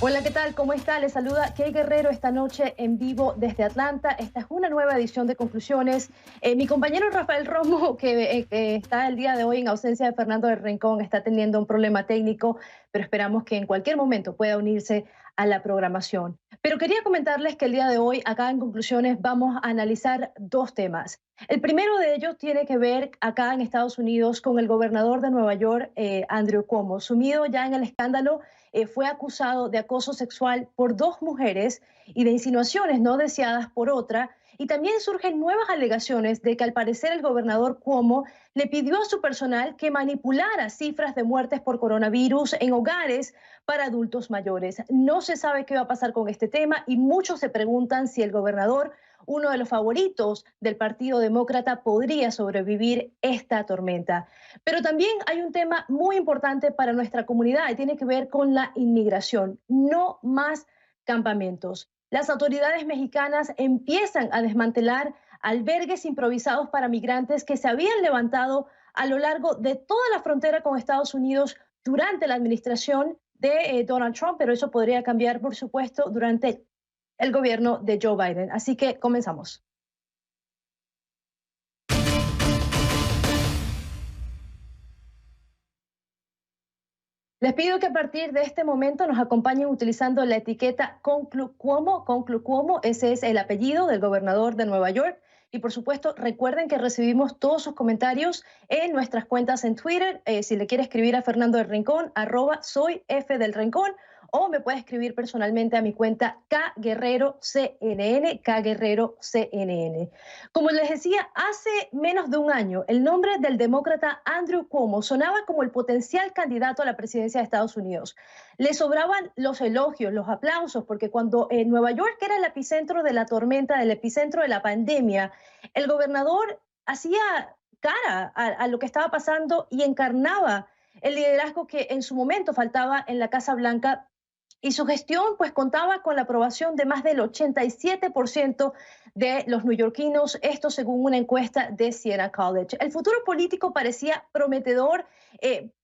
Hola, ¿qué tal? ¿Cómo está? Les saluda Kay Guerrero esta noche en vivo desde Atlanta. Esta es una nueva edición de Conclusiones. Mi compañero Rafael Romo, que está el día de hoy en ausencia de Fernando del Rincón, está teniendo un problema técnico, pero esperamos que en cualquier momento pueda unirse a la programación. Pero quería comentarles que el día de hoy, acá en Conclusiones, vamos a analizar dos temas. El primero de ellos tiene que ver acá en Estados Unidos con el gobernador de Nueva York, Andrew Cuomo, sumido ya en el escándalo. Fue acusado de acoso sexual por dos mujeres y de insinuaciones no deseadas por otra. Y también surgen nuevas alegaciones de que al parecer el gobernador Cuomo le pidió a su personal que manipulara cifras de muertes por coronavirus en hogares para adultos mayores. No se sabe qué va a pasar con este tema y muchos se preguntan si el gobernador, uno de los favoritos del Partido Demócrata, podría sobrevivir esta tormenta. Pero también hay un tema muy importante para nuestra comunidad y tiene que ver con la inmigración. No más campamentos. Las autoridades mexicanas empiezan a desmantelar albergues improvisados para migrantes que se habían levantado a lo largo de toda la frontera con Estados Unidos durante la administración de Donald Trump, pero eso podría cambiar, por supuesto, durante el gobierno de Joe Biden. Así que comenzamos. Les pido que a partir de este momento nos acompañen utilizando la etiqueta Conclu Cuomo, ese es el apellido del gobernador de Nueva York. Y por supuesto, recuerden que recibimos todos sus comentarios en nuestras cuentas en Twitter. Si le quiere escribir a Fernando del Rincón, @soy F del Rincón, o me puede escribir personalmente a mi cuenta KGuerreroCNN. Como les decía, hace menos de un año, el nombre del demócrata Andrew Cuomo sonaba como el potencial candidato a la presidencia de Estados Unidos. Le sobraban los elogios, los aplausos, porque cuando en Nueva York era el epicentro de la tormenta, el epicentro de la pandemia, el gobernador hacía cara a lo que estaba pasando y encarnaba el liderazgo que en su momento faltaba en la Casa Blanca, y su gestión pues contaba con la aprobación de más del 87% de los neoyorquinos, esto según una encuesta de Siena College. El futuro político parecía prometedor.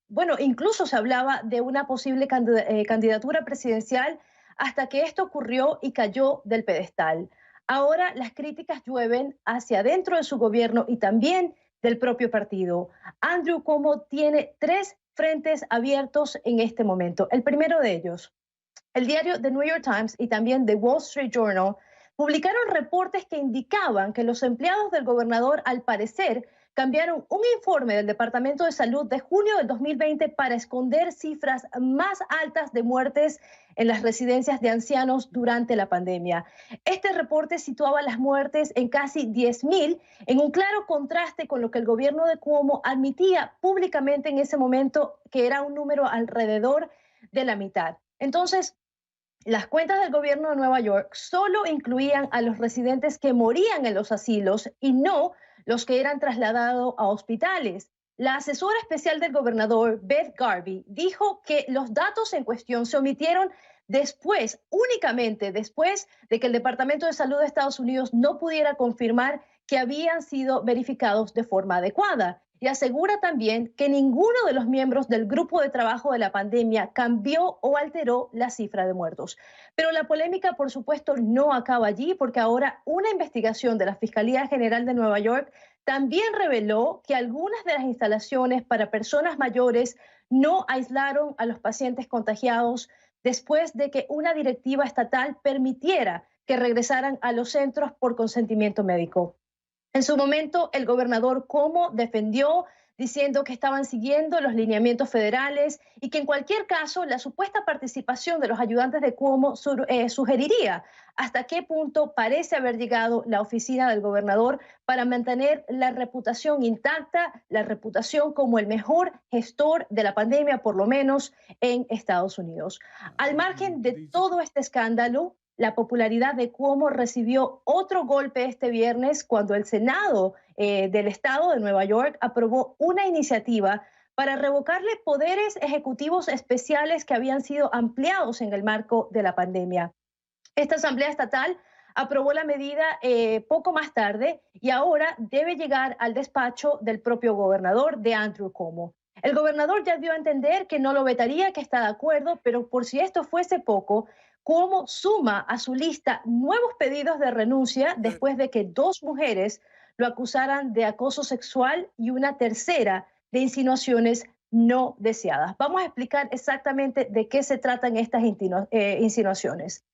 Bueno, incluso se hablaba de una posible candidatura presidencial hasta que esto ocurrió y cayó del pedestal. Ahora las críticas llueven hacia adentro de su gobierno y también del propio partido. Andrew Cuomo tiene tres frentes abiertos en este momento. El primero de ellos, el diario The New York Times y también The Wall Street Journal publicaron reportes que indicaban que los empleados del gobernador, al parecer, cambiaron un informe del Departamento de Salud de junio del 2020 para esconder cifras más altas de muertes en las residencias de ancianos durante la pandemia. Este reporte situaba las muertes en casi 10.000, en un claro contraste con lo que el gobierno de Cuomo admitía públicamente en ese momento, que era un número alrededor de la mitad. Entonces, las cuentas del gobierno de Nueva York solo incluían a los residentes que morían en los asilos y no los que eran trasladados a hospitales. La asesora especial del gobernador, Beth Garvey, dijo que los datos en cuestión se omitieron después, únicamente después de que el Departamento de Salud de Estados Unidos no pudiera confirmar que habían sido verificados de forma adecuada. Y asegura también que ninguno de los miembros del grupo de trabajo de la pandemia cambió o alteró la cifra de muertos. Pero la polémica, por supuesto, no acaba allí, porque ahora una investigación de la Fiscalía General de Nueva York también reveló que algunas de las instalaciones para personas mayores no aislaron a los pacientes contagiados después de que una directiva estatal permitiera que regresaran a los centros por consentimiento médico. En su momento, el gobernador Cuomo defendió diciendo que estaban siguiendo los lineamientos federales y que en cualquier caso la supuesta participación de los ayudantes de Cuomo sugeriría hasta qué punto parece haber llegado la oficina del gobernador para mantener la reputación intacta, la reputación como el mejor gestor de la pandemia, por lo menos en Estados Unidos. Al margen de Dice, todo este escándalo, la popularidad de Cuomo recibió otro golpe este viernes cuando el Senado del estado de Nueva York aprobó una iniciativa para revocarle poderes ejecutivos especiales que habían sido ampliados en el marco de la pandemia. Esta Asamblea Estatal aprobó la medida poco más tarde y ahora debe llegar al despacho del propio gobernador, de Andrew Cuomo. El gobernador ya dio a entender que no lo vetaría, que está de acuerdo, pero por si esto fuese poco, Cuomo suma a su lista nuevos pedidos de renuncia después de que dos mujeres lo acusaran de acoso sexual y una tercera de insinuaciones no deseadas. Vamos a explicar exactamente de qué se tratan estas insinuaciones.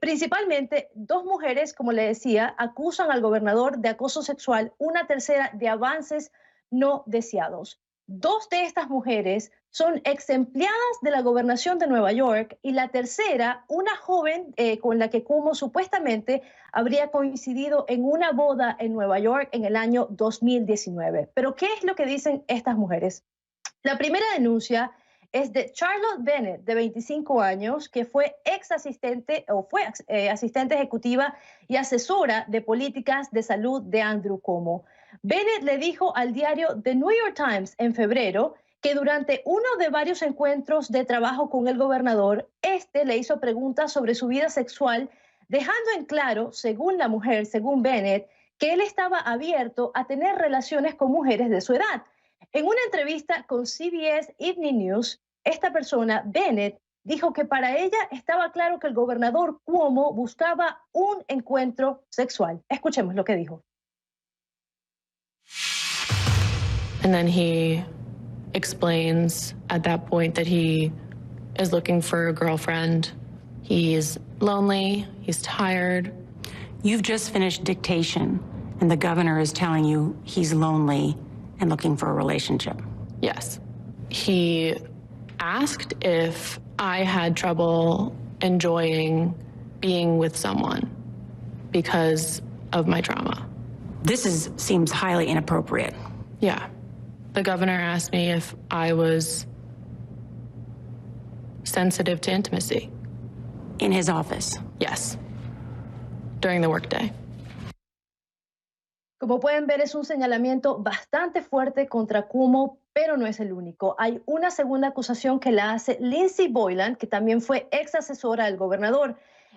Principalmente, dos mujeres, como le decía, acusan al gobernador de acoso sexual, una tercera de avances no deseados. Dos de estas mujeres son ex empleadas de la gobernación de Nueva York y la tercera, una joven con la que Cuomo supuestamente habría coincidido en una boda en Nueva York en el año 2019. Pero ¿qué es lo que dicen estas mujeres? La primera denuncia es de Charlotte Bennett, de 25 años, que fue ex asistente o fue asistente ejecutiva y asesora de políticas de salud de Andrew Cuomo. Bennett le dijo al diario The New York Times en febrero que durante uno de varios encuentros de trabajo con el gobernador, este le hizo preguntas sobre su vida sexual, dejando en claro, según la mujer, según Bennett, que él estaba abierto a tener relaciones con mujeres de su edad. En una entrevista con CBS Evening News, esta persona, Bennett, dijo que para ella estaba claro que el gobernador Cuomo buscaba un encuentro sexual. Escuchemos lo que dijo. And then he explains at that point that he is looking for a girlfriend. He's lonely, he's tired. You've just finished dictation, and the governor is telling you he's lonely and looking for a relationship. Yes. He asked if I had trouble enjoying being with someone because of my trauma. This seems highly inappropriate. Yeah. The governor asked me if I was sensitive to intimacy. In his office? Yes. During the workday. Como pueden ver, es un señalamiento bastante fuerte contra Cuomo, pero no es el único. Hay una segunda acusación que la hace Lindsey Boylan, que también fue ex asesora del gobernador.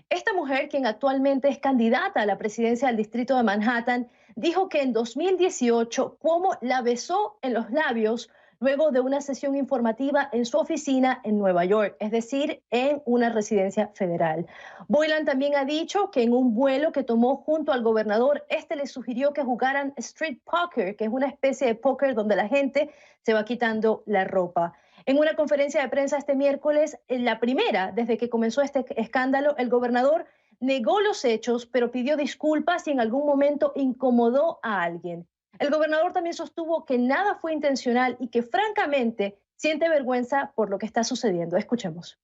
Esta mujer, quien actualmente es candidata a la presidencia del distrito de Manhattan, dijo que en 2018 Cuomo la besó en los labios luego de una sesión informativa en su oficina en Nueva York, es decir, en una residencia federal. Boylan también ha dicho que en un vuelo que tomó junto al gobernador, este le sugirió que jugaran street poker, que es una especie de póker donde la gente se va quitando la ropa. En una conferencia de prensa este miércoles, la primera desde que comenzó este escándalo, el gobernador negó los hechos, pero pidió disculpas si en algún momento incomodó a alguien. El gobernador también sostuvo que nada fue intencional y que francamente siente vergüenza por lo que está sucediendo. Escuchemos.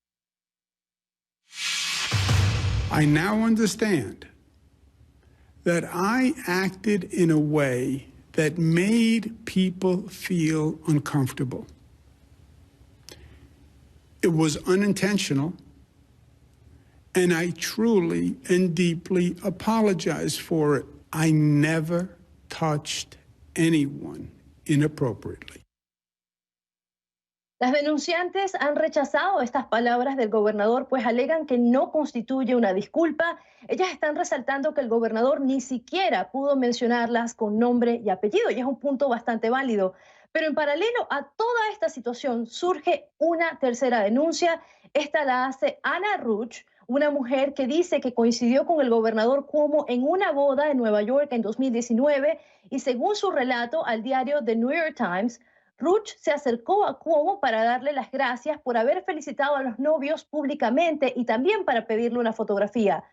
I now understand that I acted in a way that made people feel uncomfortable. It was unintentional, and I truly and deeply apologize for it. I never touched anyone inappropriately. Las denunciantes han rechazado estas palabras del gobernador, pues alegan que no constituye una disculpa. Ellas están resaltando que el gobernador ni siquiera pudo mencionarlas con nombre y apellido, y es un punto bastante válido. Pero en paralelo a toda esta situación surge una tercera denuncia. Esta la hace Anna Ruch, una mujer que dice que coincidió con el gobernador Cuomo en una boda en Nueva York en 2019 y según su relato al diario The New York Times, Ruch se acercó a Cuomo para darle las gracias por haber felicitado a los novios públicamente y también para pedirle una fotografía.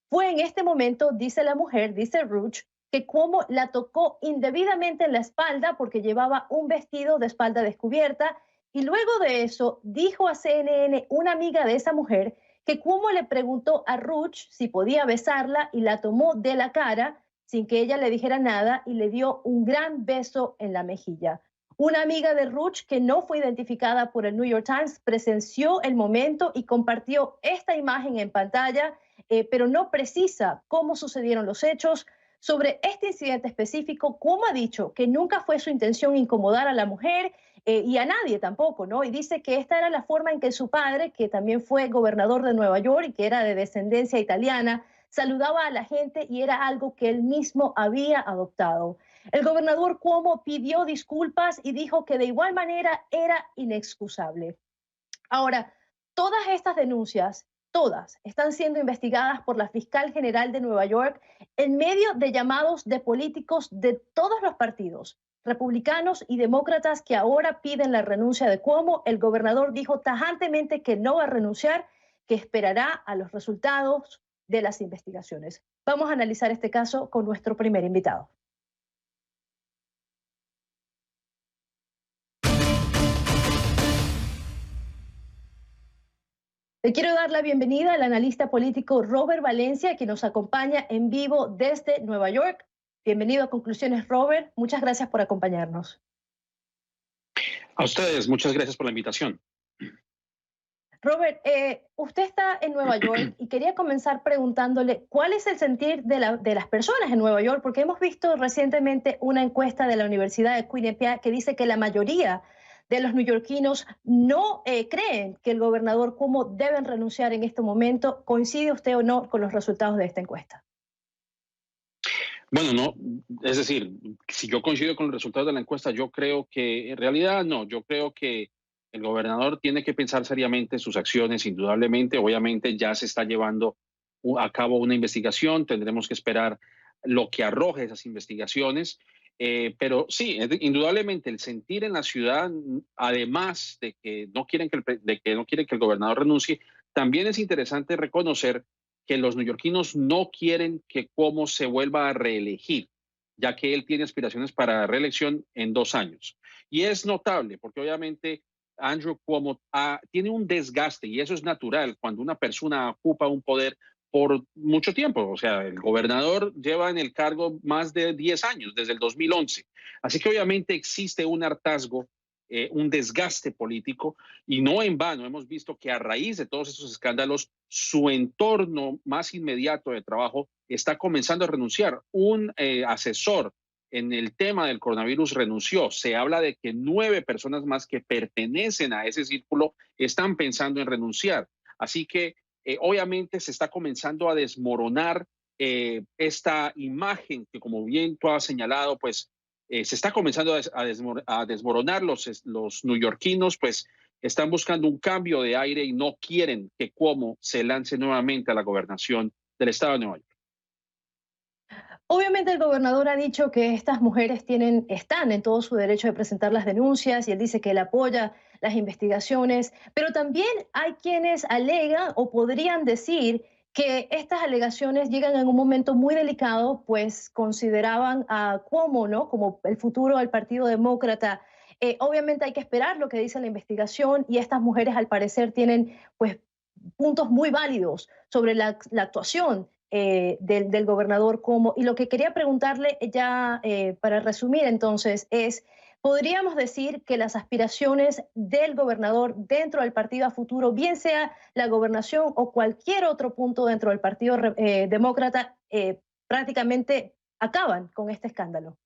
Fue en este momento, dice la mujer, dice Ruch, que Cuomo la tocó indebidamente en la espalda porque llevaba un vestido de espalda descubierta y luego de eso dijo a CNN una amiga de esa mujer que Cuomo le preguntó a Ruch si podía besarla y la tomó de la cara sin que ella le dijera nada y le dio un gran beso en la mejilla. Una amiga de Ruch, que no fue identificada por el New York Times, presenció el momento y compartió esta imagen en pantalla, pero no precisa cómo sucedieron los hechos. Sobre este incidente específico, Cuomo ha dicho que nunca fue su intención incomodar a la mujer y a nadie tampoco, ¿no? Y dice que esta era la forma en que su padre, que también fue gobernador de Nueva York y que era de descendencia italiana, saludaba a la gente y era algo que él mismo había adoptado. El gobernador Cuomo pidió disculpas y dijo que de igual manera era inexcusable. Ahora, todas estas denuncias, todas, están siendo investigadas por la fiscal general de Nueva York en medio de llamados de políticos de todos los partidos, republicanos y demócratas, que ahora piden la renuncia de Cuomo. El gobernador dijo tajantemente que no va a renunciar, que esperará a los resultados de las investigaciones. Vamos a analizar este caso con nuestro primer invitado. Le quiero dar la bienvenida al analista político Robert Valencia, que nos acompaña en vivo desde Nueva York. Bienvenido a Conclusiones, Robert. Muchas gracias por acompañarnos. A ustedes, muchas gracias por la invitación. Robert, usted está en Nueva York y quería comenzar preguntándole cuál es el sentir de las personas en Nueva York, porque hemos visto recientemente una encuesta de la Universidad de Quinnipiac que dice que la mayoría de los neoyorquinos no creen que el gobernador Cuomo deben renunciar en este momento. ¿Coincide usted o no con los resultados de esta encuesta? Bueno, no, es decir, si yo coincido con los resultados de la encuesta, yo creo que en realidad no, yo creo que el gobernador tiene que pensar seriamente sus acciones, indudablemente. Obviamente ya se está llevando a cabo una investigación, tendremos que esperar lo que arroje esas investigaciones. Pero sí, indudablemente el sentir en la ciudad, además de que no quieren que el gobernador renuncie, también es interesante reconocer que los neoyorquinos no quieren que Cuomo se vuelva a reelegir, ya que él tiene aspiraciones para la reelección en 2 años. Y es notable porque obviamente Andrew Cuomo tiene un desgaste, y eso es natural cuando una persona ocupa un poder por mucho tiempo. O sea, el gobernador lleva en el cargo más de 10 años, desde el 2011. Así que obviamente existe un hartazgo, un desgaste político, y no en vano hemos visto que a raíz de todos estos escándalos, su entorno más inmediato de trabajo está comenzando a renunciar. Un asesor en el tema del coronavirus renunció. Se habla de que 9 personas más que pertenecen a ese círculo están pensando en renunciar. Así que obviamente se está comenzando a desmoronar esta imagen que, como bien tú has señalado, pues se está comenzando a desmoronar. Los neoyorquinos pues están buscando un cambio de aire y no quieren que Cuomo se lance nuevamente a la gobernación del estado de Nueva York. Obviamente el gobernador ha dicho que estas mujeres están en todo su derecho de presentar las denuncias, y él dice que él apoya las investigaciones, pero también hay quienes alegan o podrían decir que estas alegaciones llegan en un momento muy delicado, pues consideraban a Cuomo, ¿no?, como el futuro del Partido Demócrata. Obviamente hay que esperar lo que dice la investigación, y estas mujeres al parecer tienen pues puntos muy válidos sobre la actuación del gobernador Cuomo. Y lo que quería preguntarle ya para resumir entonces es, ¿podríamos decir que las aspiraciones del gobernador dentro del partido a futuro, bien sea la gobernación o cualquier otro punto dentro del Partido Demócrata, prácticamente acaban con este escándalo?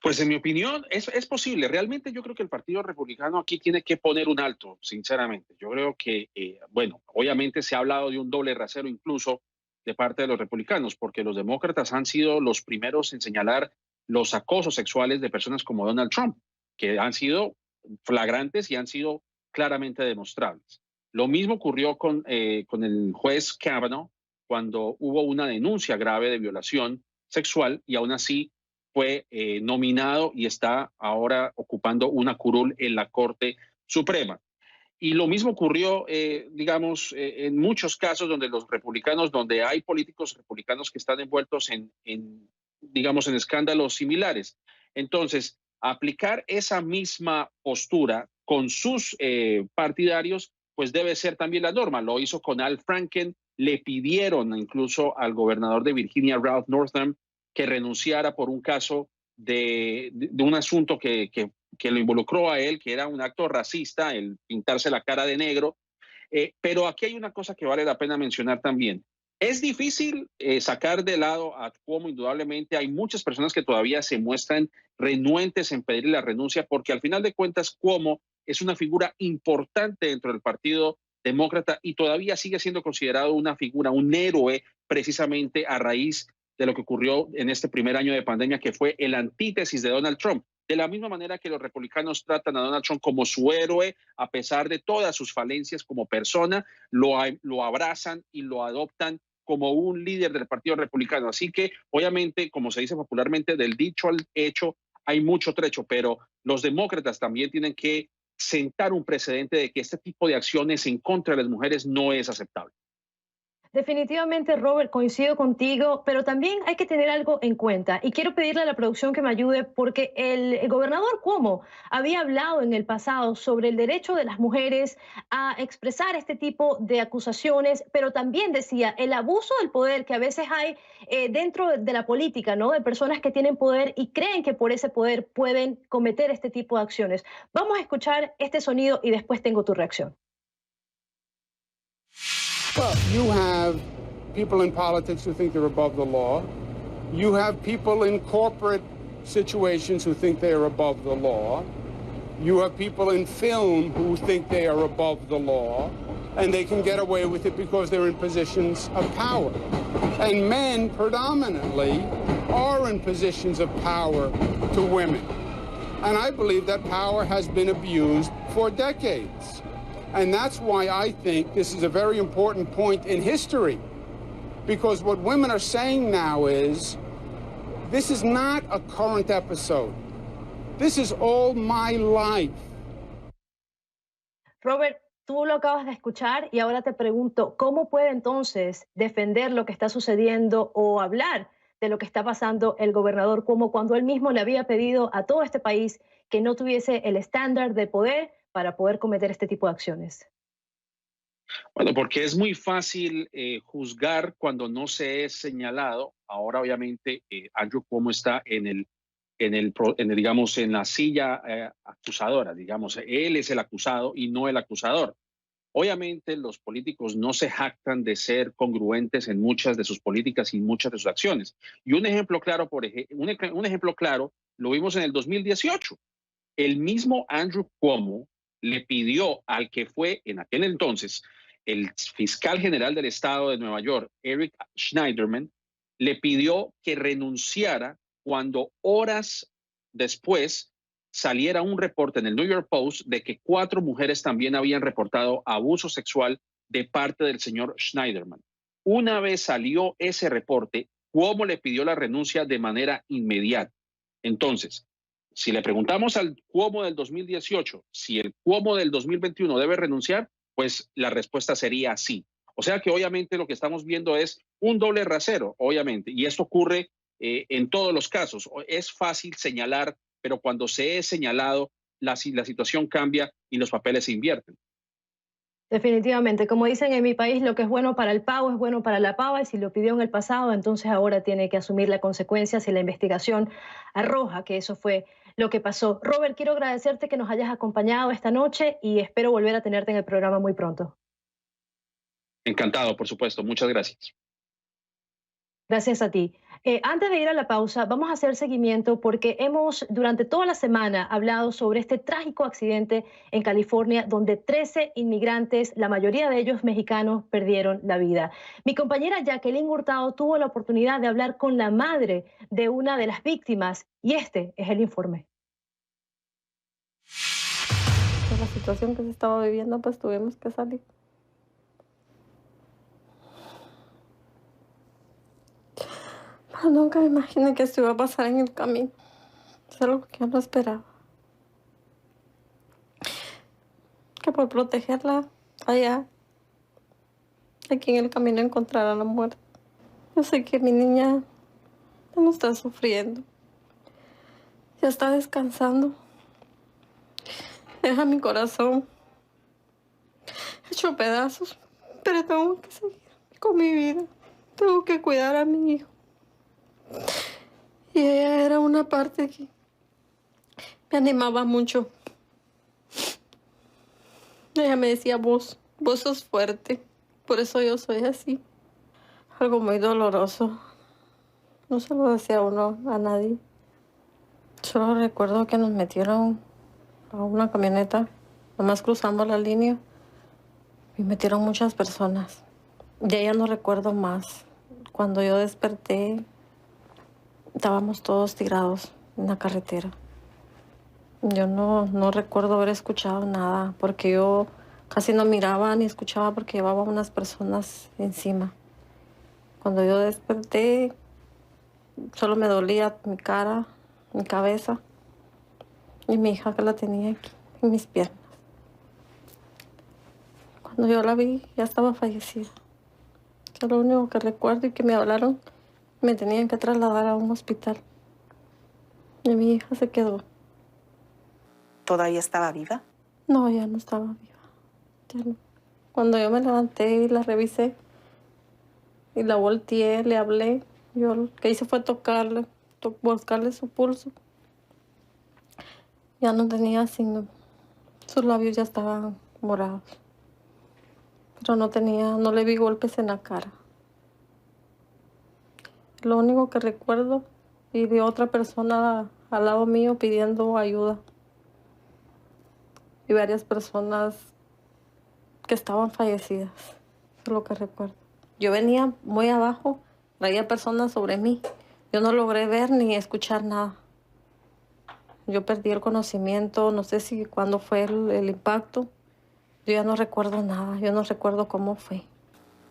Pues en mi opinión es posible. Realmente yo creo que el Partido Republicano aquí tiene que poner un alto, sinceramente. Yo creo que, bueno, obviamente se ha hablado de un doble rasero incluso de parte de los republicanos, porque los demócratas han sido los primeros en señalar los acosos sexuales de personas como Donald Trump, que han sido flagrantes y han sido claramente demostrables. Lo mismo ocurrió con el juez Kavanaugh, cuando hubo una denuncia grave de violación sexual, y aún así fue nominado y está ahora ocupando una curul en la Corte Suprema. Y lo mismo ocurrió, digamos, en muchos casos donde los republicanos, donde hay políticos republicanos que están envueltos digamos, en escándalos similares. Entonces, aplicar esa misma postura con sus partidarios, pues debe ser también la norma. Lo hizo con Al Franken, le pidieron incluso al gobernador de Virginia, Ralph Northam, que renunciara por un caso de un asunto que lo involucró a él, que era un acto racista, el pintarse la cara de negro. Pero aquí hay una cosa que vale la pena mencionar también. Es difícil sacar de lado a Cuomo, indudablemente. Hay muchas personas que todavía se muestran renuentes en pedirle la renuncia, porque al final de cuentas Cuomo es una figura importante dentro del Partido Demócrata y todavía sigue siendo considerado una figura, un héroe, precisamente a raíz de lo que ocurrió en este primer año de pandemia, que fue el antítesis de Donald Trump. De la misma manera que los republicanos tratan a Donald Trump como su héroe, a pesar de todas sus falencias como persona, lo abrazan y lo adoptan como un líder del Partido Republicano. Así que, obviamente, como se dice popularmente, del dicho al hecho hay mucho trecho, pero los demócratas también tienen que sentar un precedente de que este tipo de acciones en contra de las mujeres no es aceptable. Definitivamente, Robert, coincido contigo, pero también hay que tener algo en cuenta y quiero pedirle a la producción que me ayude porque el gobernador Cuomo había hablado en el pasado sobre el derecho de las mujeres a expresar este tipo de acusaciones, pero también decía el abuso del poder que a veces hay dentro de la política, ¿no? De personas que tienen poder y creen que por ese poder pueden cometer este tipo de acciones. Vamos a escuchar este sonido y después tengo tu reacción. Well, you have people in politics who think they're above the law. You have people in corporate situations who think they are above the law. You have people in film who think they are above the law, and they can get away with it because they're in positions of power. And men predominantly are in positions of power to women. And I believe that power has been abused for decades. And that's why I think this is a very important point in history, because what women are saying now is, this is not a current episode. This is all my life. Robert, tú lo acabas de escuchar y ahora te pregunto, ¿cómo puede entonces defender lo que está sucediendo o hablar de lo que está pasando el gobernador Cuomo cuando él mismo le había pedido a todo este país que no tuviese el estándar de poder para poder cometer este tipo de acciones? Bueno, porque es muy fácil juzgar cuando no se es señalado. Ahora, obviamente, Andrew Cuomo está digamos, en la silla acusadora, digamos, él es el acusado y no el acusador. Obviamente, los políticos no se jactan de ser congruentes en muchas de sus políticas y muchas de sus acciones. Y un ejemplo claro, un ejemplo claro, lo vimos en el 2018. El mismo Andrew Cuomo le pidió al que fue en aquel entonces el fiscal general del estado de Nueva York, Eric Schneiderman, le pidió que renunciara cuando horas después saliera un reporte en el New York Post de que 4 mujeres también habían reportado abuso sexual de parte del señor Schneiderman. Una vez salió ese reporte, Cuomo le pidió la renuncia de manera inmediata. Entonces, si le preguntamos al Cuomo del 2018 si el Cuomo del 2021 debe renunciar, pues la respuesta sería sí. O sea que obviamente lo que estamos viendo es un doble rasero, obviamente, y esto ocurre en todos los casos. Es fácil señalar, pero cuando se es señalado, la situación cambia y los papeles se invierten. Definitivamente, como dicen en mi país, lo que es bueno para el pavo es bueno para la pava y si lo pidió en el pasado, entonces ahora tiene que asumir la consecuencia si la investigación arroja que eso fue lo que pasó. Robert, quiero agradecerte que nos hayas acompañado esta noche y espero volver a tenerte en el programa muy pronto. Encantado, por supuesto. Muchas gracias. Gracias a ti. Antes de ir a la pausa, vamos a hacer seguimiento porque hemos durante toda la semana hablado sobre este trágico accidente en California donde 13 inmigrantes, la mayoría de ellos mexicanos, perdieron la vida. Mi compañera Jacqueline Hurtado tuvo la oportunidad de hablar con la madre de una de las víctimas y este es el informe. Por la situación que se estaba viviendo, pues tuvimos que salir. Pero nunca me imaginé que esto iba a pasar en el camino. Es algo que yo no esperaba. Que por protegerla allá, aquí en el camino encontrara la muerte. Yo sé que mi niña ya no está sufriendo. Ya está descansando. Deja mi corazón hecho pedazos. Pero tengo que seguir con mi vida. Tengo que cuidar a mi hijo. Y ella era una parte que me animaba mucho. Ella me decía, vos sos fuerte, por eso yo soy así. Algo muy doloroso. No se lo decía uno a nadie. Solo recuerdo que nos metieron a una camioneta, nomás cruzando la línea, y metieron muchas personas. De ella no recuerdo más. Cuando yo desperté, Estábamos todos tirados en la carretera. Yo no recuerdo haber escuchado nada, porque yo casi no miraba ni escuchaba porque llevaba unas personas encima. Cuando yo desperté, solo me dolía mi cara, mi cabeza y mi hija que la tenía aquí en mis piernas. Cuando yo la vi, ya estaba fallecida. Eso es lo único que recuerdo, y que me hablaron, me tenían que trasladar a un hospital. Y mi hija se quedó. ¿Todavía estaba viva? No, ya no estaba viva. Ya no. Cuando yo me levanté y la revisé y la volteé, le hablé, yo lo que hice fue tocarle, buscarle su pulso. Ya no tenía signo. Sus labios ya estaban morados. Pero no le vi golpes en la cara. Lo único que recuerdo, y de otra persona al lado mío pidiendo ayuda. Y varias personas que estaban fallecidas. Eso es lo que recuerdo. Yo venía muy abajo, traía personas sobre mí. Yo no logré ver ni escuchar nada. Yo perdí el conocimiento, no sé si cuándo fue el impacto. Yo ya no recuerdo nada, yo no recuerdo cómo fue.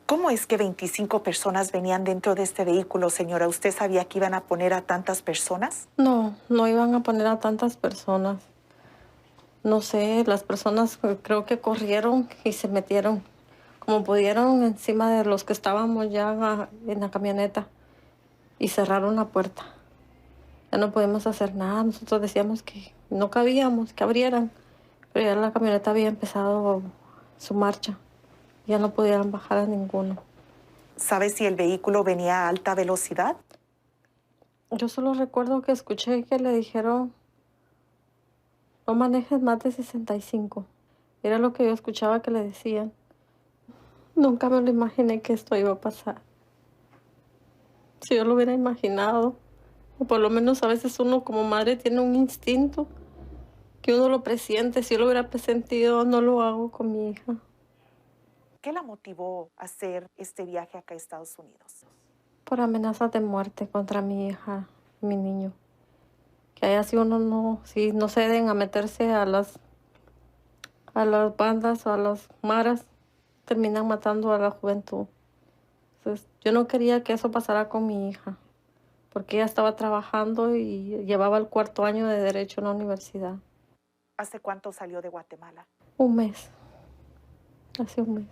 ¿Cómo es que 25 personas venían dentro de este vehículo, señora? ¿Usted sabía que iban a poner a tantas personas? No iban a poner a tantas personas. No sé, las personas creo que corrieron y se metieron como pudieron encima de los que estábamos ya en la camioneta y cerraron la puerta. Ya no podíamos hacer nada. Nosotros decíamos que no cabíamos, que abrieran, pero ya la camioneta había empezado su marcha. Ya no podían bajar a ninguno. ¿Sabe si el vehículo venía a alta velocidad? Yo solo recuerdo que escuché que le dijeron: no manejes más de 65. Era lo que yo escuchaba que le decían. Nunca me lo imaginé que esto iba a pasar. Si yo lo hubiera imaginado, o por lo menos a veces uno como madre tiene un instinto que uno lo presiente. Si yo lo hubiera presentido, no lo hago con mi hija. ¿Qué la motivó a hacer este viaje acá a Estados Unidos? Por amenazas de muerte contra mi hija y mi niño. Que allá si uno si no ceden a meterse a las bandas o a las maras, terminan matando a la juventud. Entonces, yo no quería que eso pasara con mi hija, porque ella estaba trabajando y llevaba el 4º año de Derecho en la universidad. ¿Hace cuánto salió de Guatemala? Un mes. Hace un mes.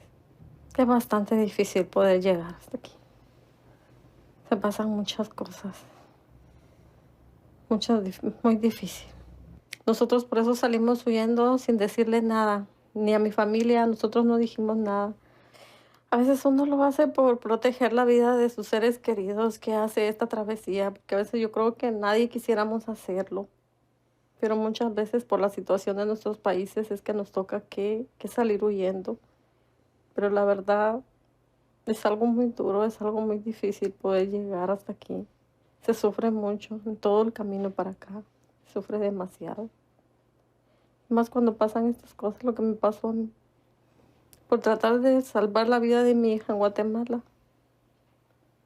Es bastante difícil poder llegar hasta aquí. Se pasan muchas cosas. Muy difícil. Nosotros por eso salimos huyendo sin decirle nada, ni a mi familia. Nosotros no dijimos nada. A veces uno lo hace por proteger la vida de sus seres queridos, que hace esta travesía, porque a veces yo creo que nadie quisiéramos hacerlo. Pero muchas veces por la situación de nuestros países es que nos toca que salir huyendo. Pero la verdad es algo muy duro, es algo muy difícil poder llegar hasta aquí. Se sufre mucho en todo el camino para acá. Se sufre demasiado. Más cuando pasan estas cosas, lo que me pasó a mí. Por tratar de salvar la vida de mi hija en Guatemala.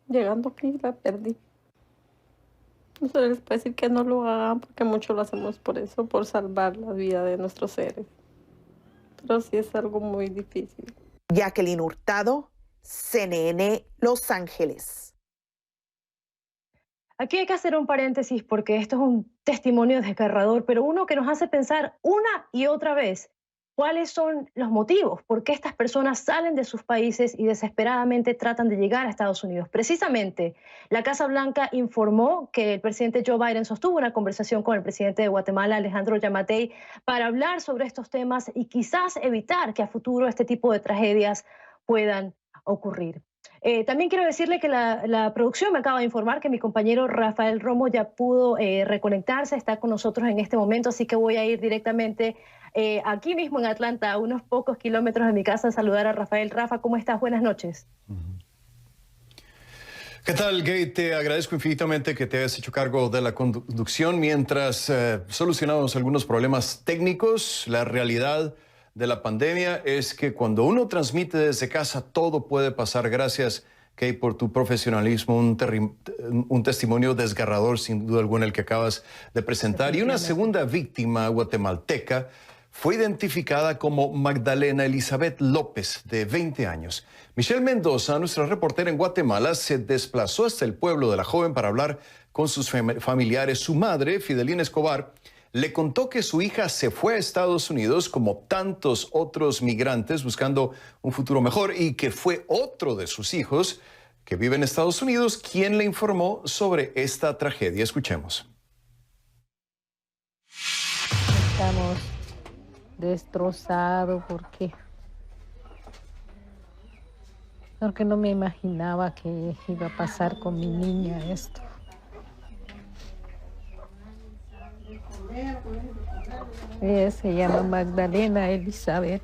Llegando aquí la perdí. No se les puede decir que no lo hagan, porque mucho lo hacemos por eso, por salvar la vida de nuestros seres. Pero sí es algo muy difícil. Jacqueline Hurtado, CNN, Los Ángeles. Aquí hay que hacer un paréntesis porque esto es un testimonio desgarrador, pero uno que nos hace pensar una y otra vez cuáles son los motivos, por qué estas personas salen de sus países y desesperadamente tratan de llegar a Estados Unidos. Precisamente, la Casa Blanca informó que el presidente Joe Biden sostuvo una conversación con el presidente de Guatemala, Alejandro Yamatei, para hablar sobre estos temas y quizás evitar que a futuro este tipo de tragedias puedan ocurrir. También quiero decirle que la producción me acaba de informar que mi compañero Rafael Romo ya pudo reconectarse, está con nosotros en este momento, así que voy a ir directamente aquí mismo en Atlanta, a unos pocos kilómetros de mi casa, a saludar a Rafael. Rafa, ¿cómo estás? Buenas noches. ¿Qué tal, Gay? Te agradezco infinitamente que te hayas hecho cargo de la conducción mientras solucionamos algunos problemas técnicos. La realidad de la pandemia es que cuando uno transmite desde casa todo puede pasar. Gracias Kay, por tu profesionalismo, un testimonio desgarrador, sin duda alguna, el que acabas de presentar. Y una segunda víctima guatemalteca fue identificada como Magdalena Elizabeth López, de 20 años. Michelle Mendoza, nuestra reportera en Guatemala, se desplazó hasta el pueblo de la joven para hablar con sus familiares. Su madre, Fidelina Escobar, le contó que su hija se fue a Estados Unidos como tantos otros migrantes buscando un futuro mejor y que fue otro de sus hijos que vive en Estados Unidos quien le informó sobre esta tragedia. Escuchemos. Estamos destrozados porque no me imaginaba que iba a pasar con mi niña esto. Ella se llama Magdalena Elizabeth.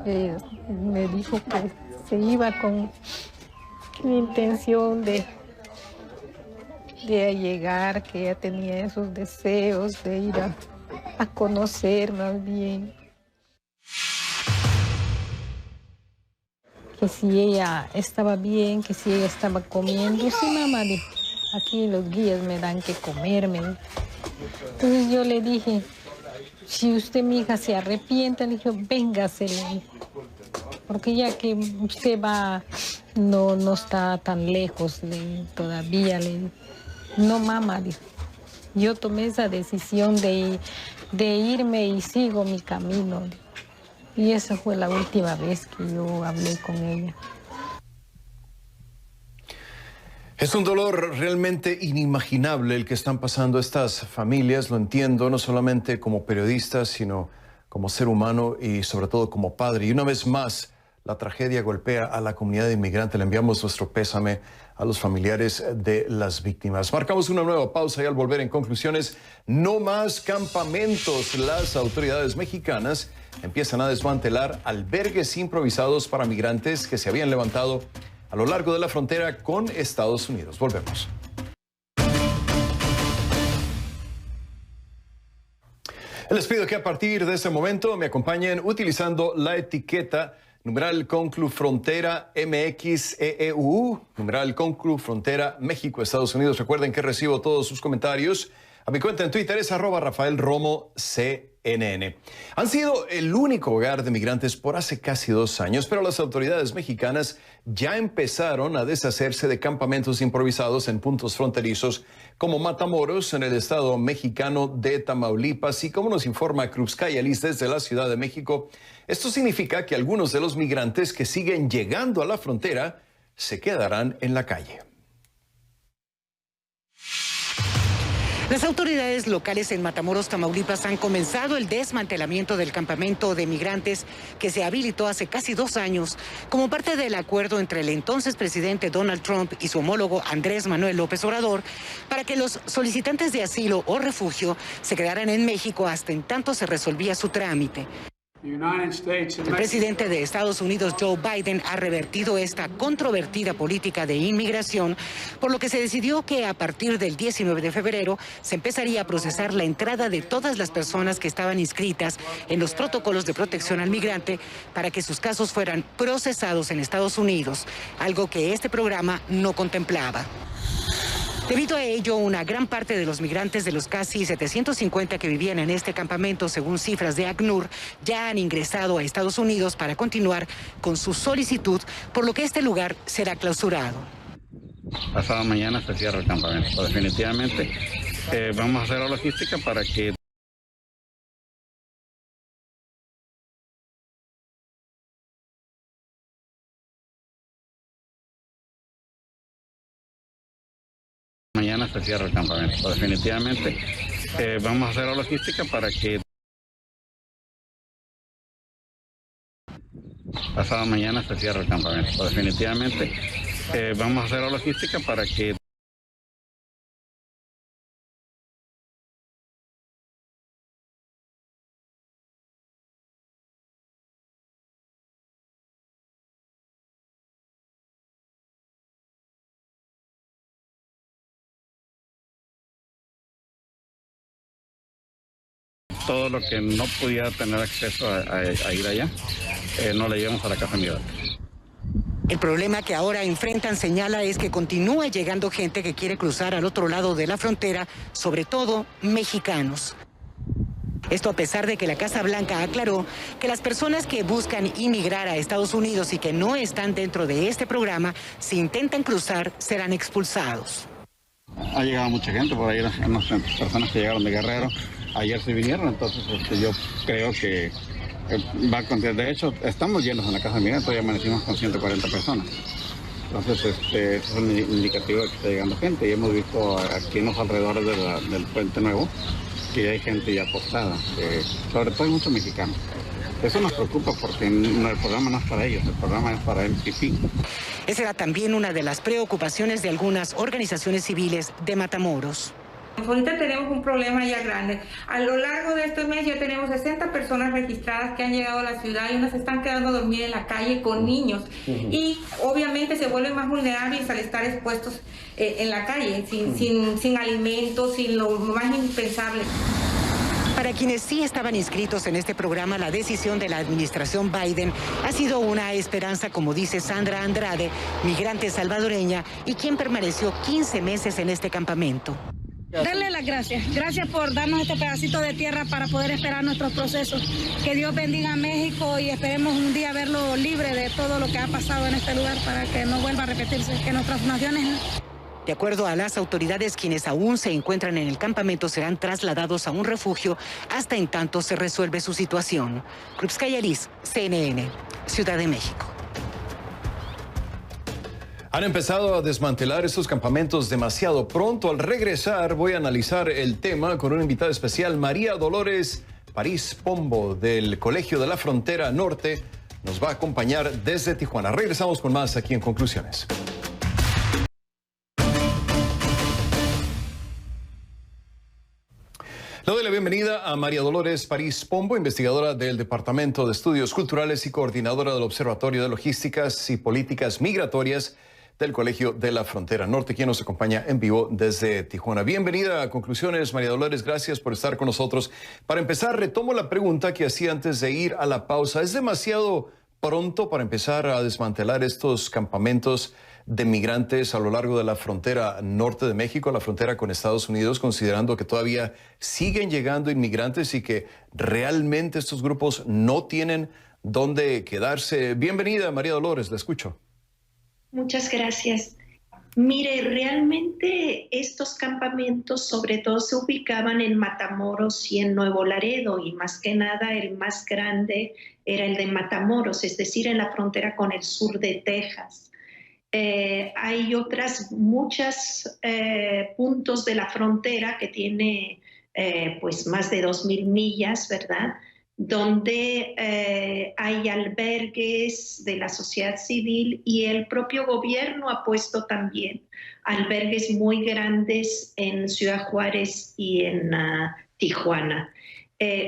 Ella me dijo que se iba con intención de llegar, que ella tenía esos deseos de ir a conocer más bien. Que si ella estaba bien, que si ella estaba comiendo. Sí, mamá, dijo, aquí los guías me dan que comerme. Entonces yo le dije, si usted, mi hija, se arrepiente, le dije, véngase, porque ya que usted va, no está tan lejos todavía. No, mamá, dijo, yo tomé esa decisión de irme y sigo mi camino. Y esa fue la última vez que yo hablé con ella. Es un dolor realmente inimaginable el que están pasando estas familias, lo entiendo, no solamente como periodista, sino como ser humano y sobre todo como padre. Y una vez más, la tragedia golpea a la comunidad inmigrante. Le enviamos nuestro pésame a los familiares de las víctimas. Marcamos una nueva pausa y al volver en conclusiones, no más campamentos. Las autoridades mexicanas empiezan a desmantelar albergues improvisados para migrantes que se habían levantado a lo largo de la frontera con Estados Unidos. Volvemos. Les pido que a partir de este momento me acompañen utilizando la etiqueta numeral Conclu Frontera MXEEU, numeral Conclu Frontera México, Estados Unidos. Recuerden que recibo todos sus comentarios. A mi cuenta en Twitter es @RafaelRomoCNN. Han sido el único hogar de migrantes por hace casi 2 años, pero las autoridades mexicanas ya empezaron a deshacerse de campamentos improvisados en puntos fronterizos como Matamoros, en el estado mexicano de Tamaulipas, y como nos informa Cruz Cayalis desde la Ciudad de México, esto significa que algunos de los migrantes que siguen llegando a la frontera se quedarán en la calle. Las autoridades locales en Matamoros, Tamaulipas, han comenzado el desmantelamiento del campamento de migrantes que se habilitó hace casi 2 años como parte del acuerdo entre el entonces presidente Donald Trump y su homólogo Andrés Manuel López Obrador para que los solicitantes de asilo o refugio se quedaran en México hasta en tanto se resolvía su trámite. El presidente de Estados Unidos, Joe Biden, ha revertido esta controvertida política de inmigración, por lo que se decidió que a partir del 19 de febrero se empezaría a procesar la entrada de todas las personas que estaban inscritas en los protocolos de protección al migrante para que sus casos fueran procesados en Estados Unidos, algo que este programa no contemplaba. Debido a ello, una gran parte de los migrantes de los casi 750 que vivían en este campamento, según cifras de ACNUR, ya han ingresado a Estados Unidos para continuar con su solicitud, por lo que este lugar será clausurado. Pasado mañana se cierra el campamento, definitivamente. Vamos a hacer la logística para que mañana se cierra el campamento, definitivamente. Vamos a hacer la logística para que pasado mañana se cierra el campamento, definitivamente. Vamos a hacer la logística para que todo lo que no pudiera tener acceso a ir allá, no le llevamos a la casa migrante. El problema que ahora enfrentan, señala, es que continúa llegando gente que quiere cruzar al otro lado de la frontera, sobre todo mexicanos. Esto a pesar de que la Casa Blanca aclaró que las personas que buscan inmigrar a Estados Unidos y que no están dentro de este programa, si intentan cruzar, serán expulsados. Ha llegado mucha gente por ahí, unas personas que llegaron de Guerrero, ayer se vinieron, entonces yo creo que va a continuar. De hecho, estamos llenos en la Casa de Migrantes, hoy amanecimos con 140 personas. Entonces, este es un indicativo de que está llegando gente y hemos visto aquí en los alrededores del Puente Nuevo que hay gente ya postada, sobre todo hay muchos mexicanos. Eso nos preocupa porque el programa no es para ellos, el programa es para MPP. Esa era también una de las preocupaciones de algunas organizaciones civiles de Matamoros. Ahorita tenemos un problema ya grande. A lo largo de este mes ya tenemos 60 personas registradas que han llegado a la ciudad y unas están quedando a dormir en la calle con niños. Y obviamente se vuelven más vulnerables al estar expuestos en la calle, sin alimentos, sin lo más indispensable. Para quienes sí estaban inscritos en este programa, la decisión de la administración Biden ha sido una esperanza, como dice Sandra Andrade, migrante salvadoreña y quien permaneció 15 meses en este campamento. Darle las gracias. Gracias por darnos este pedacito de tierra para poder esperar nuestros procesos. Que Dios bendiga a México y esperemos un día verlo libre de todo lo que ha pasado en este lugar para que no vuelva a repetirse, que nuestras naciones... De acuerdo a las autoridades, quienes aún se encuentran en el campamento serán trasladados a un refugio hasta en tanto se resuelve su situación. Krupskaya Liz, CNN, Ciudad de México. Han empezado a desmantelar estos campamentos demasiado pronto. Al regresar voy a analizar el tema con una invitada especial, María Dolores París Pombo, del Colegio de la Frontera Norte. Nos va a acompañar desde Tijuana. Regresamos con más aquí en Conclusiones. Le doy la bienvenida a María Dolores París Pombo, investigadora del Departamento de Estudios Culturales y coordinadora del Observatorio de Logísticas y Políticas Migratorias del Colegio de la Frontera Norte, quien nos acompaña en vivo desde Tijuana. Bienvenida a Conclusiones, María Dolores, gracias por estar con nosotros. Para empezar, retomo la pregunta que hacía antes de ir a la pausa. ¿Es demasiado pronto para empezar a desmantelar estos campamentos de migrantes a lo largo de la frontera norte de México, la frontera con Estados Unidos, considerando que todavía siguen llegando inmigrantes y que realmente estos grupos no tienen dónde quedarse? Bienvenida, María Dolores, la escucho. Muchas gracias. Mire, realmente estos campamentos sobre todo se ubicaban en Matamoros y en Nuevo Laredo, y más que nada el más grande era el de Matamoros, es decir, en la frontera con el sur de Texas. Hay otras muchos puntos de la frontera que tiene pues más de 2,000 millas, ¿verdad?, donde hay albergues de la sociedad civil, y el propio gobierno ha puesto también albergues muy grandes en Ciudad Juárez y en Tijuana.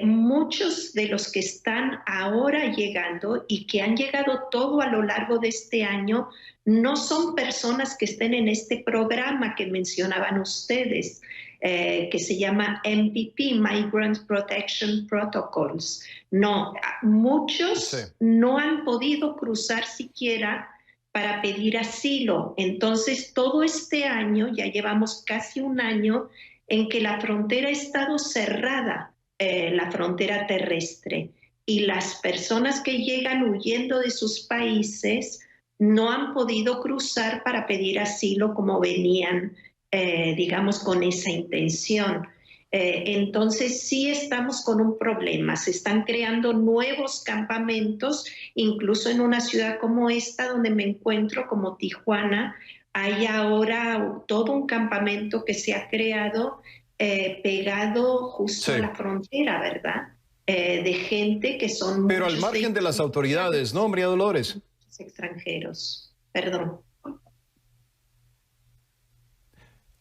Muchos de los que están ahora llegando y que han llegado todo a lo largo de este año no son personas que estén en este programa que mencionaban ustedes, que se llama MPP, Migrant Protection Protocols. No, muchos no han podido cruzar siquiera para pedir asilo. Entonces, todo este año, ya llevamos casi un año en que la frontera ha estado cerrada, la frontera terrestre, y las personas que llegan huyendo de sus países no han podido cruzar para pedir asilo como venían, digamos, con esa intención. Entonces sí estamos con un problema. Se están creando nuevos campamentos, incluso en una ciudad como esta donde me encuentro, como Tijuana. Hay ahora todo un campamento que se ha creado pegado justo a la frontera, ¿verdad? De gente que son... Pero al margen de las autoridades, ¿no, María Dolores? Extranjeros, perdón.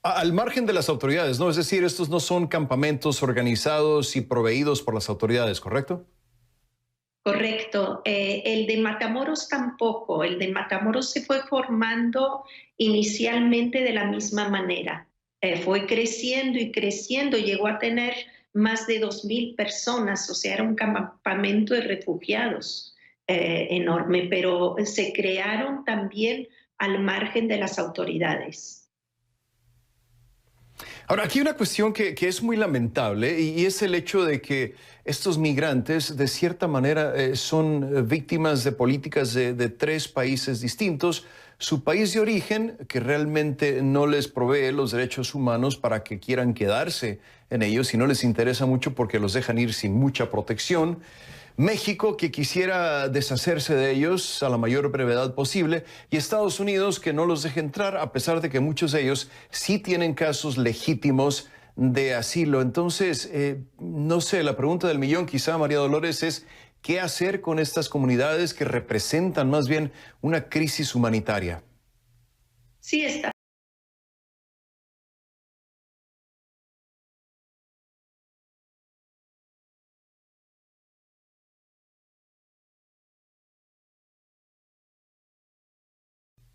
Al margen de las autoridades, ¿no? Es decir, estos no son campamentos organizados y proveídos por las autoridades, ¿correcto? Correcto. El de Matamoros tampoco. El de Matamoros se fue formando inicialmente de la misma manera. Fue creciendo y creciendo, llegó a tener más de 2,000 personas, o sea, era un campamento de refugiados. enorme, pero se crearon también al margen de las autoridades. Ahora, aquí hay una cuestión que es muy lamentable y es el hecho de que estos migrantes, de cierta manera, son víctimas de políticas de 3 países distintos. Su país de origen, que realmente no les provee los derechos humanos para que quieran quedarse en ellos y no les interesa mucho porque los dejan ir sin mucha protección. México, que quisiera deshacerse de ellos a la mayor brevedad posible, y Estados Unidos, que no los deja entrar, a pesar de que muchos de ellos sí tienen casos legítimos de asilo. Entonces, no sé, la pregunta del millón quizá, María Dolores, es ¿qué hacer con estas comunidades que representan más bien una crisis humanitaria? Sí, está.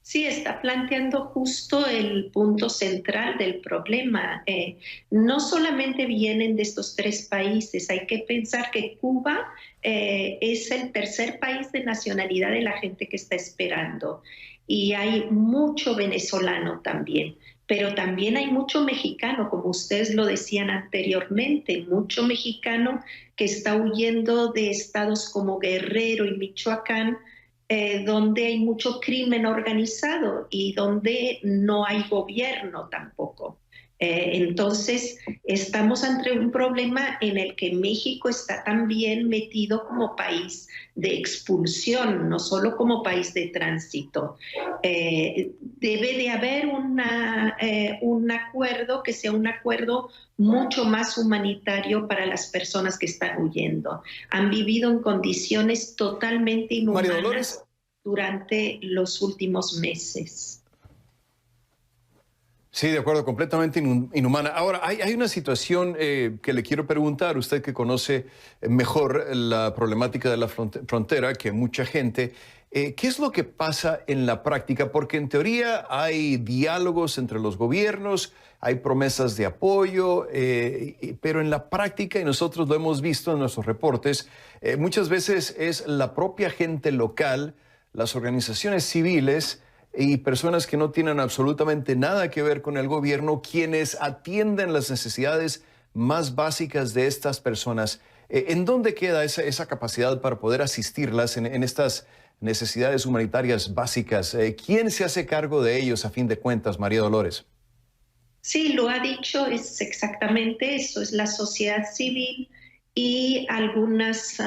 Sí, está planteando justo el punto central del problema. No solamente vienen de estos 3 países, hay que pensar que Cuba es el tercer país de nacionalidad de la gente que está esperando. Y hay mucho venezolano también, pero también hay mucho mexicano, como ustedes lo decían anteriormente, mucho mexicano que está huyendo de estados como Guerrero y Michoacán, donde hay mucho crimen organizado y donde no hay gobierno tampoco. Entonces, estamos ante un problema en el que México está también metido como país de expulsión, no solo como país de tránsito. Debe de haber un acuerdo que sea un acuerdo mucho más humanitario para las personas que están huyendo. Han vivido en condiciones totalmente inhumanas durante los últimos meses. Sí, de acuerdo, completamente inhumana. Ahora, hay una situación que le quiero preguntar, usted que conoce mejor la problemática de la frontera que mucha gente. ¿Qué es lo que pasa en la práctica? Porque en teoría hay diálogos entre los gobiernos, hay promesas de apoyo, pero en la práctica, y nosotros lo hemos visto en nuestros reportes, muchas veces es la propia gente local, las organizaciones civiles y personas que no tienen absolutamente nada que ver con el gobierno quienes atienden las necesidades más básicas de estas personas. ¿En dónde queda esa capacidad para poder asistirlas en estas necesidades humanitarias básicas? ¿Quién se hace cargo de ellos a fin de cuentas, María Dolores? Sí, lo ha dicho, es exactamente eso, es la sociedad civil y algunas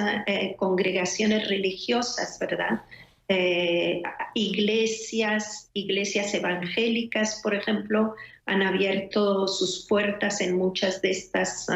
congregaciones religiosas, ¿verdad? Iglesias evangélicas, por ejemplo, han abierto sus puertas en muchas de estas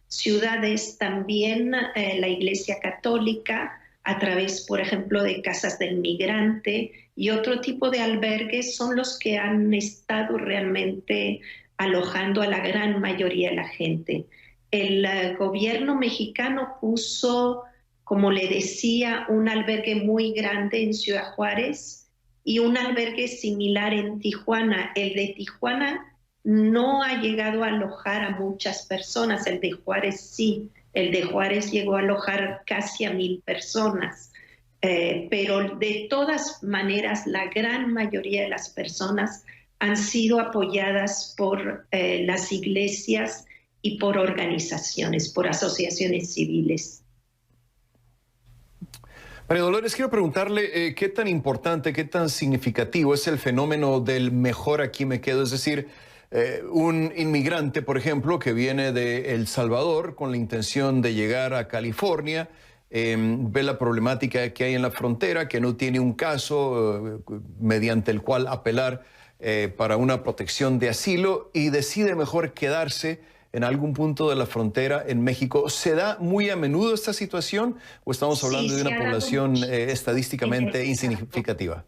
ciudades. También la Iglesia Católica, a través, por ejemplo, de casas del migrante y otro tipo de albergues, son los que han estado realmente alojando a la gran mayoría de la gente. El gobierno mexicano puso, como le decía, un albergue muy grande en Ciudad Juárez y un albergue similar en Tijuana. El de Tijuana no ha llegado a alojar a muchas personas, el de Juárez sí. El de Juárez llegó a alojar casi a 1,000 personas. Pero de todas maneras, la gran mayoría de las personas han sido apoyadas por las iglesias y por organizaciones, por asociaciones civiles. María Dolores, quiero preguntarle qué tan importante, qué tan significativo es el fenómeno del mejor aquí me quedo, es decir, un inmigrante, por ejemplo, que viene de El Salvador con la intención de llegar a California, ve la problemática que hay en la frontera, que no tiene un caso mediante el cual apelar para una protección de asilo y decide mejor quedarse en algún punto de la frontera en México. ¿Se da muy a menudo esta situación o estamos hablando de una población estadísticamente insignificativa?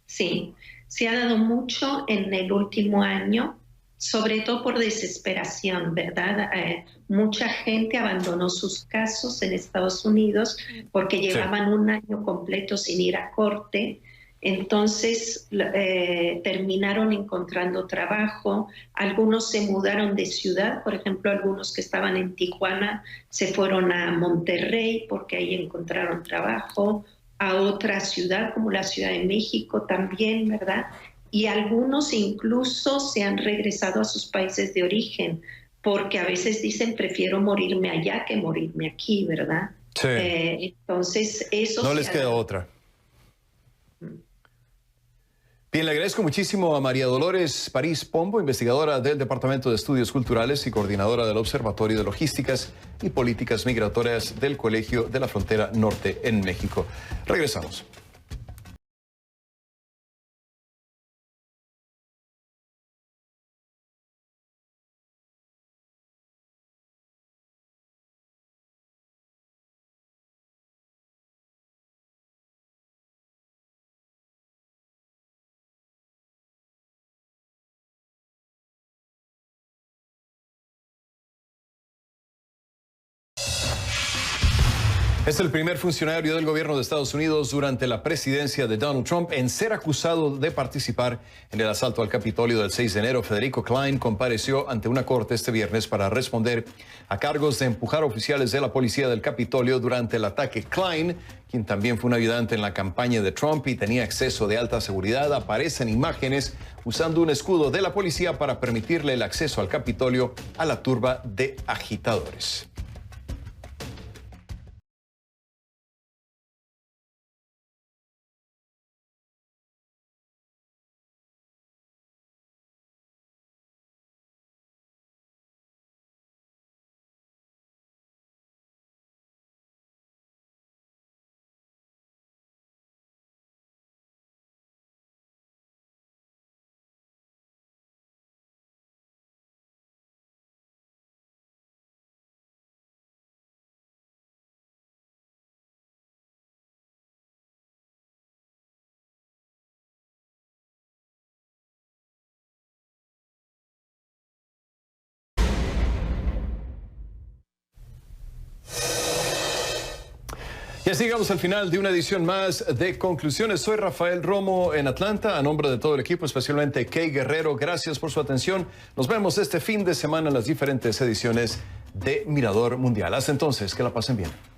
Sí, se ha dado mucho en el último año, sobre todo por desesperación, ¿verdad? Mucha gente abandonó sus casos en Estados Unidos porque llevaban un año completo sin ir a corte. Entonces terminaron encontrando trabajo, algunos se mudaron de ciudad, por ejemplo, algunos que estaban en Tijuana se fueron a Monterrey porque ahí encontraron trabajo, a otra ciudad como la Ciudad de México también, ¿verdad? Y algunos incluso se han regresado a sus países de origen, porque a veces dicen prefiero morirme allá que morirme aquí, ¿verdad? Sí. Entonces eso... No les queda otra. Bien, le agradezco muchísimo a María Dolores París Pombo, investigadora del Departamento de Estudios Culturales y coordinadora del Observatorio de Logísticas y Políticas Migratorias del Colegio de la Frontera Norte en México. Regresamos. Es el primer funcionario del gobierno de Estados Unidos durante la presidencia de Donald Trump en ser acusado de participar en el asalto al Capitolio del 6 de enero. Federico Klein compareció ante una corte este viernes para responder a cargos de empujar oficiales de la policía del Capitolio durante el ataque. Klein, quien también fue un ayudante en la campaña de Trump y tenía acceso de alta seguridad, aparece en imágenes usando un escudo de la policía para permitirle el acceso al Capitolio a la turba de agitadores. Y así llegamos al final de una edición más de Conclusiones. Soy Rafael Romo en Atlanta, a nombre de todo el equipo, especialmente Kay Guerrero. Gracias por su atención. Nos vemos este fin de semana en las diferentes ediciones de Mirador Mundial. Hasta entonces, que la pasen bien.